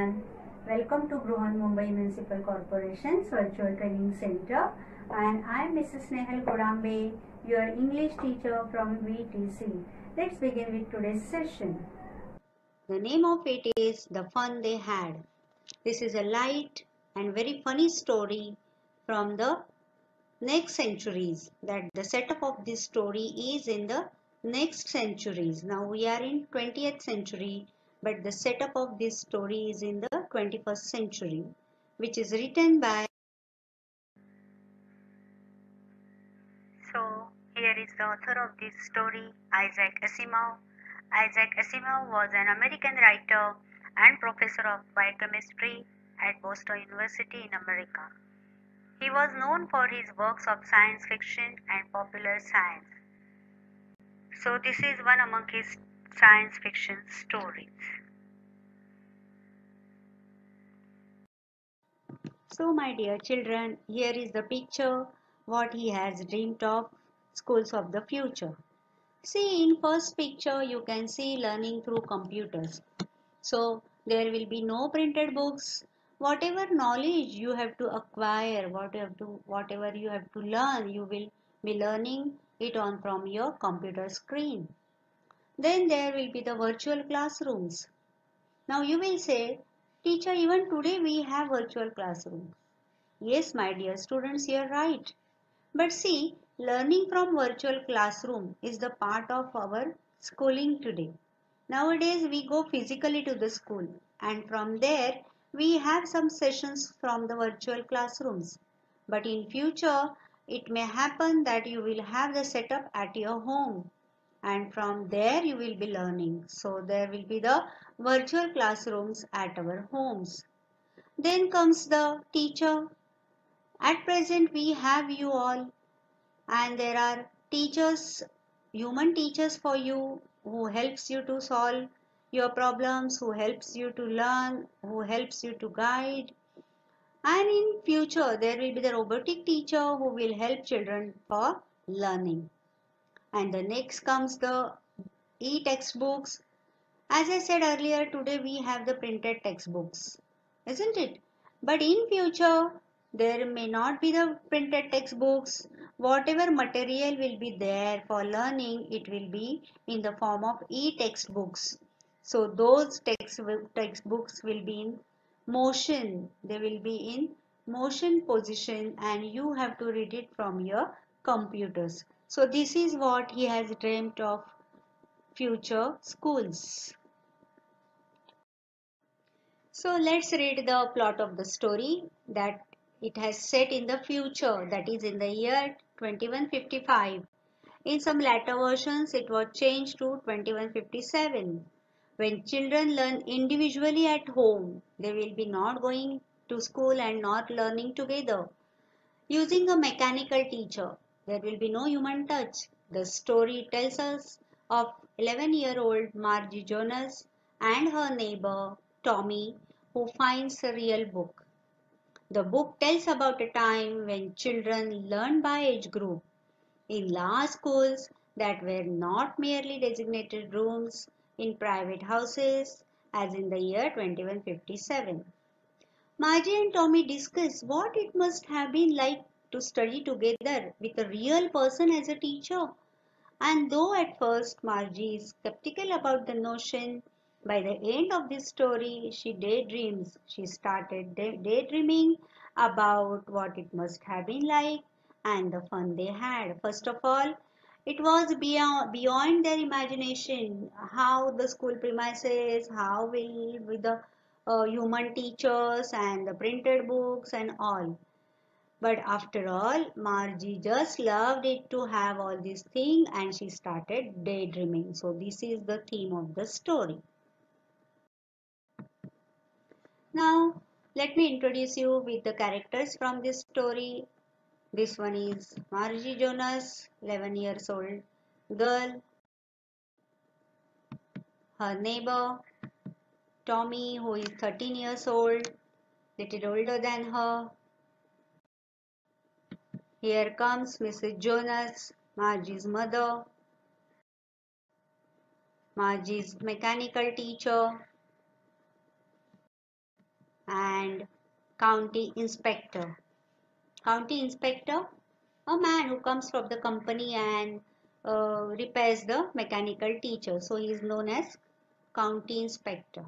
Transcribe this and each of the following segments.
everyone. Welcome to Bruhan Mumbai Municipal Corporation's Virtual Training Center, and I am Mrs. Nehal Kodambe, your English teacher from VTC. Let's begin with today's session. The name of it is The Fun They Had. This is a light and very funny story from the next centuries. That the setup of this story is in the next centuries. Now we are in 20th century, but the setup of this story is in the 21st century, which is written by. So here is the author of this story, Isaac Asimov. Isaac Asimov was an American writer and professor of biochemistry at Boston University in America. He was known for his works of science fiction and popular science. So this is one among his science fiction stories. So my dear children, here is the picture what he has dreamed of schools of the future. See, in first picture you can see learning through computers. So there will be no printed books. Whatever knowledge you have to acquire, whatever you have to learn, you will be learning it on from your computer screen. Then there will be the virtual classrooms. Now you will say, teacher, even today we have virtual classrooms. Yes, my dear students, you are right. But see, learning from virtual classroom is the part of our schooling today. Nowadays we go physically to the school, and from there we have some sessions from the virtual classrooms. But in future it may happen that you will have the setup at your home, and from there you will be learning. So there will be the virtual classrooms at our homes. Then comes the teacher. At present we have you all, and there are teachers, human teachers for you, who helps you to solve your problems, who helps you to learn, who helps you to guide. And in future there will be the robotic teacher who will help children for learning. And the next comes the e-textbooks. As I said earlier, today we have the printed textbooks, isn't it? But in future there may not be the printed textbooks. Whatever material will be there for learning, it will be in the form of e-textbooks. So those textbooks will be in motion. They will be in motion position, and you have to read it from your computers. So this is what he has dreamt of future schools. So let's read the plot of the story. That it has set in the future, that is in the year 2155. In some later versions it was changed to 2157. When children learn individually at home, they will be not going to school and not learning together. Using a mechanical teacher, there will be no human touch. The story tells us of 11-year-old Margie Jonas and her neighbor Tommy, who finds a real book. The book tells about a time when children learned by age group in large schools that were not merely designated rooms in private houses, as in the year 2157. Margie and Tommy discuss what it must have been like to study together with a real person as a teacher. And though at first Margie is skeptical about the notion, by the end of this story she daydreams. She started daydreaming about what it must have been like and the fun they had. First of all, it was beyond their imagination how the school premises, how will with the human teachers and the printed books and all. But after all, Margie just loved it to have all these things, and she started daydreaming. So this is the theme of the story. Now let me introduce you with the characters from this story. This one is Margie Jonas, 11 years old girl. Her neighbor Tommy, who is 13 years old, little older than her. Here comes Mrs. Jonas, Margie's mother, Margie's mechanical teacher. and county inspector. County inspector, a man who comes from the company and repairs the mechanical teacher. So he is known as county inspector.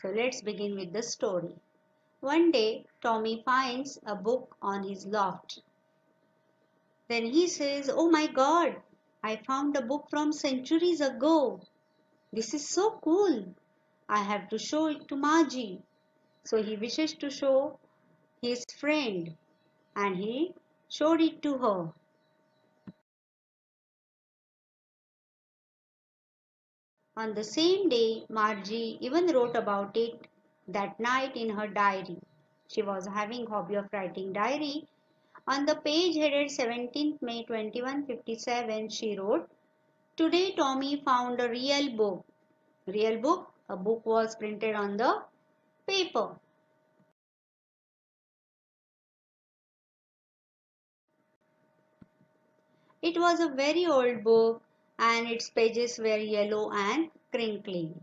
So let's begin with the story. One day, Tommy finds a book on his loft. Then he says, "Oh my God, I found a book from centuries ago. This is so cool. I have to show it to Margie." So he wishes to show his friend and he showed it to her. On the same day, Margie even wrote about it that night in her diary. She was having hobby of writing diary. On the page headed 17th May 2157, she wrote, "Today Tommy found a real book." Real book? A book was printed on the paper. It was a very old book and its pages were yellow and crinkly.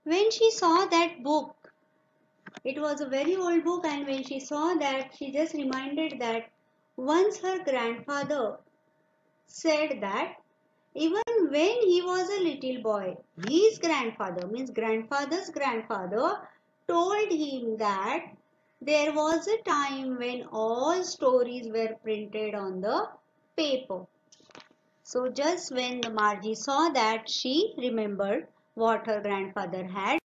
When she saw that book, it was a very old book, and when she saw that, she just reminded that once her grandfather said that even when he was a little boy, his grandfather, means grandfather's grandfather, told him that there was a time when all stories were printed on the paper. So just when the Margie saw that, she remembered what her grandfather had.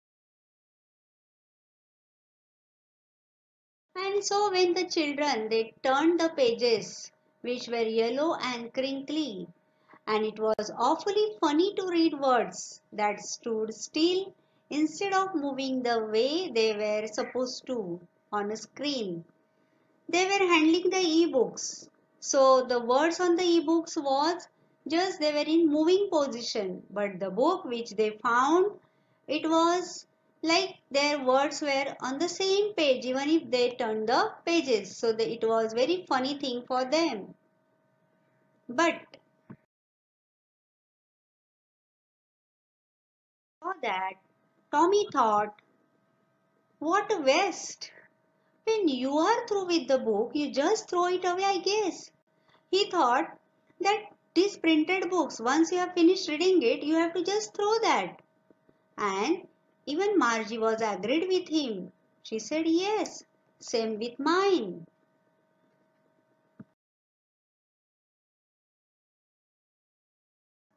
And so when the children, they turned the pages which were yellow and crinkly, and it was awfully funny to read words that stood still instead of moving the way they were supposed to on a screen. They were handling the e-books. So the words on the e-books was just they were in moving position, but the book which they found, it was like their words were on the same page even if they turned the pages. So it was very funny thing for them. But for that, Tommy thought, what a waste. When you are through with the book, you just throw it away, I guess. He thought that these printed books, once you have finished reading it, you have to just throw that. And even Margie was agreed with him. She said, yes, same with mine.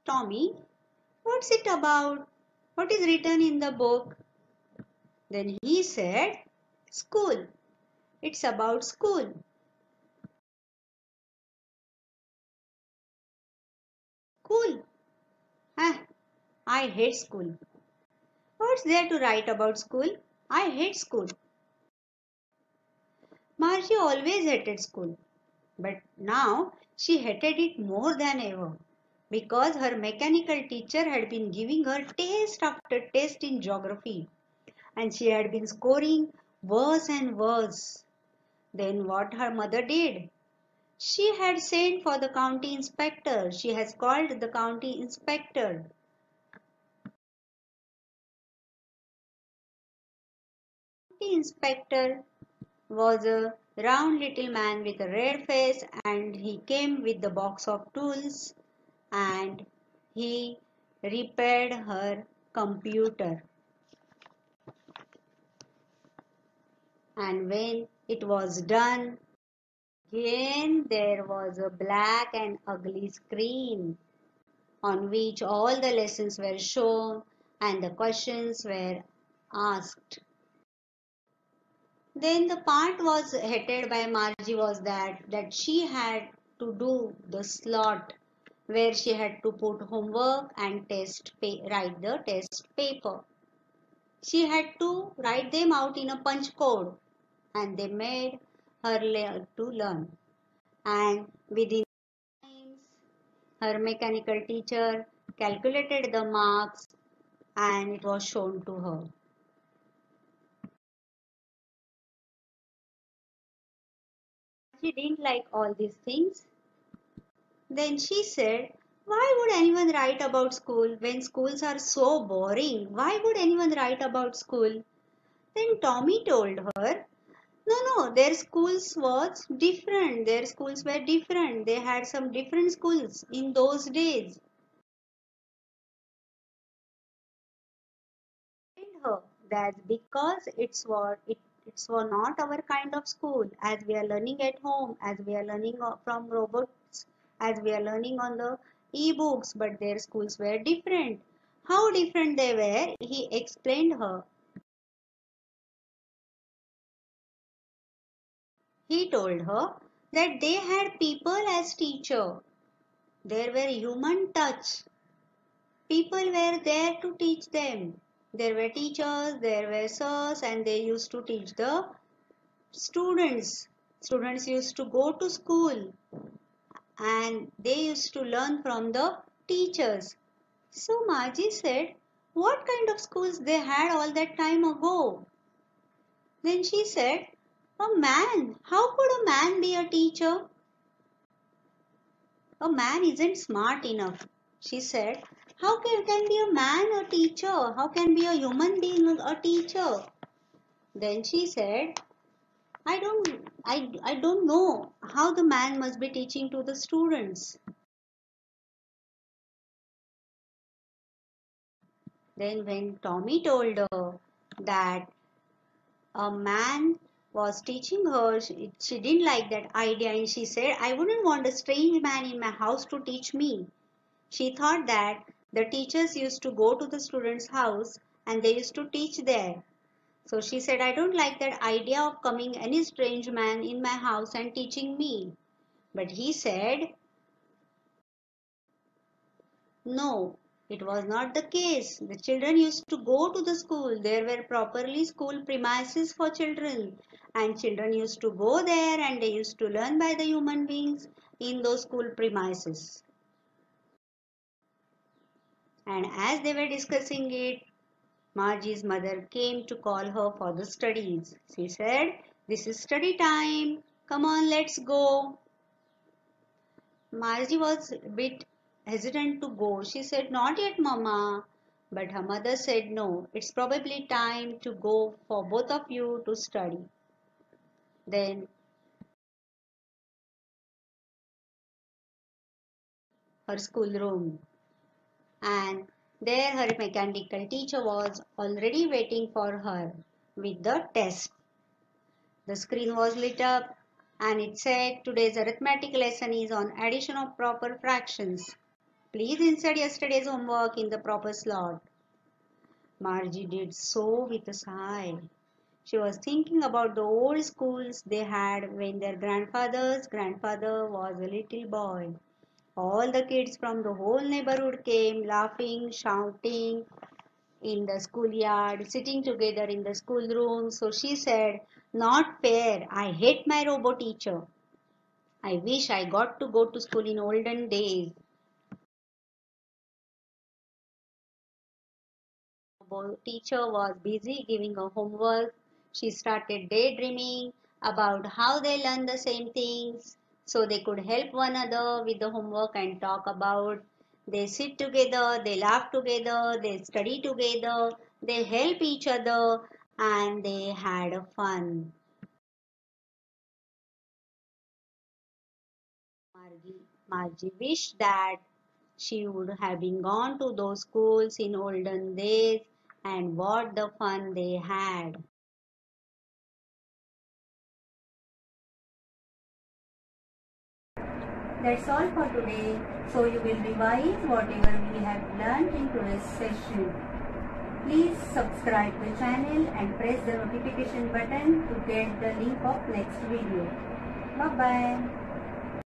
Tommy, what's it about? What is written in the book? Then he said, school. It's about school. School. Ah, I hate school. What's there to write about school? I hate school. Margie always hated school, but now she hated it more than ever because her mechanical teacher had been giving her test after test in geography and she had been scoring worse and worse. Then what her mother did? She had sent for the county inspector. She has called the county inspector. The inspector was a round little man with a red face and he came with the box of tools and he repaired her computer. And when it was done, again there was a black and ugly screen on which all the lessons were shown and the questions were asked. Then the part was headed by Margie was that she had to do the slot where she had to put homework and write the test paper. She had to write them out in a punch code and they made her to learn. And within times, her mechanical teacher calculated the marks and it was shown to her. She didn't like all these things. Then she said, why would anyone write about school when schools are so boring? Why would anyone write about school? Then Tommy told her, no, their schools was different. Their schools were different. They had some different schools in those days. Told her that because it's was not our kind of school as we are learning at home, as we are learning from robots, as we are learning on the e-books, but their schools were different. How different they were, he explained her. He told her that they had people as teacher. There were human touch. People were there to teach them. There were teachers, there were sirs, and they used to teach the students. Students used to go to school and they used to learn from the teachers. So Margie said, what kind of schools they had all that time ago? Then she said, a man. How could a man be a teacher? A man isn't smart enough. She said, how can be a man a teacher? How can be a human being a teacher? Then she said, I don't know how the man must be teaching to the students. Then when Tommy told her that a man was teaching her, she didn't like that idea and she said, I wouldn't want a strange man in my house to teach me. She thought that the teachers used to go to the students' house and they used to teach there. So she said, I don't like that idea of coming any strange man in my house and teaching me. But he said, no, it was not the case. The children used to go to the school. There were properly school premises for children. And children used to go there and they used to learn by the human beings in those school premises. And as they were discussing it, Margie's mother came to call her for the studies. She said, this is study time. Come on, let's go. Margie was a bit hesitant to go. She said, not yet, Mama. But her mother said, no, it's probably time to go for both of you to study. Then her schoolroom. And there her mechanical teacher was already waiting for her with the test. The screen was lit up and it said today's arithmetic lesson is on addition of proper fractions. Please insert yesterday's homework in the proper slot. Margie did so with a sigh. She was thinking about the old schools they had when their grandfather's grandfather was a little boy. All the kids from the whole neighborhood came laughing, shouting in the schoolyard, sitting together in the schoolroom. So she said, not fair. I hate my robo teacher. I wish I got to go to school in olden days. Robo teacher was busy giving her homework. She started daydreaming about how they learn the same things so they could help one another with the homework and talk about. They sit together, they laugh together, they study together, they help each other, and they had a fun. Margie wished that she would have been gone to those schools in olden days and what the fun they had. That's all for today. So you will revise whatever we have learned in today's session. Please subscribe the channel and press the notification button to get the link of next video. Bye bye.